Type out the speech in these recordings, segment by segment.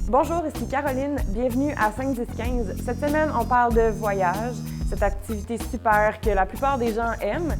Bonjour, ici Caroline, bienvenue à 5-10-15. Cette semaine, on parle de voyage, cette activité super que la plupart des gens aiment.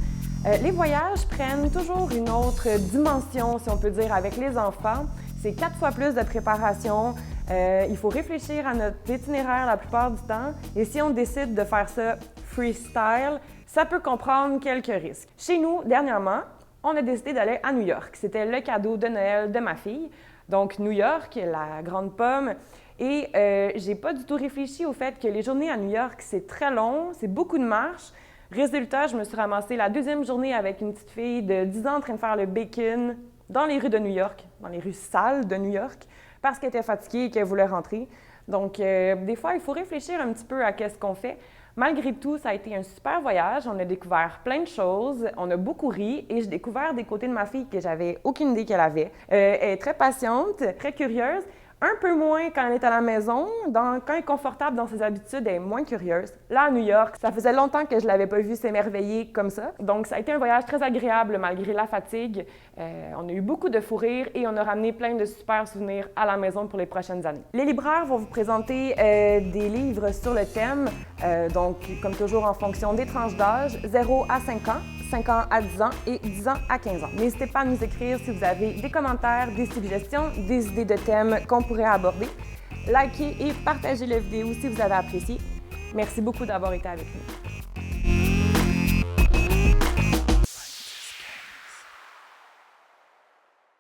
Les voyages prennent toujours une autre dimension, si on peut dire, avec les enfants. C'est 4 fois plus de préparation. Il faut réfléchir à notre itinéraire la plupart du temps. Et si on décide de faire ça freestyle, ça peut comprendre quelques risques. Chez nous, dernièrement, on a décidé d'aller à New York. C'était le cadeau de Noël de ma fille. Donc, New York, la grande pomme. Et j'ai pas du tout réfléchi au fait que les journées à New York, c'est très long, c'est beaucoup de marche. Résultat, je me suis ramassée la deuxième journée avec une petite fille de 10 ans en train de faire le bacon dans les rues de New York, dans les rues sales de New York, parce qu'elle était fatiguée et qu'elle voulait rentrer. Donc, des fois, il faut réfléchir un petit peu à qu'est-ce qu'on fait. Malgré tout, ça a été un super voyage. On a découvert plein de choses. On a beaucoup ri et j'ai découvert des côtés de ma fille que j'avais aucune idée qu'elle avait. Elle est très patiente, très curieuse. Un peu moins quand elle est à la maison. Quand elle est confortable dans ses habitudes, elle est moins curieuse. Là, à New York, ça faisait longtemps que je ne l'avais pas vue s'émerveiller comme ça. Donc, ça a été un voyage très agréable malgré la fatigue. On a eu beaucoup de fou rire et on a ramené plein de super souvenirs à la maison pour les prochaines années. Les libraires vont vous présenter des livres sur le thème, donc comme toujours en fonction des tranches d'âge, 0 à 5 ans. 5 ans à 10 ans et 10 ans à 15 ans. N'hésitez pas à nous écrire si vous avez des commentaires, des suggestions, des idées de thèmes qu'on pourrait aborder. Likez et partagez la vidéo si vous avez apprécié. Merci beaucoup d'avoir été avec nous.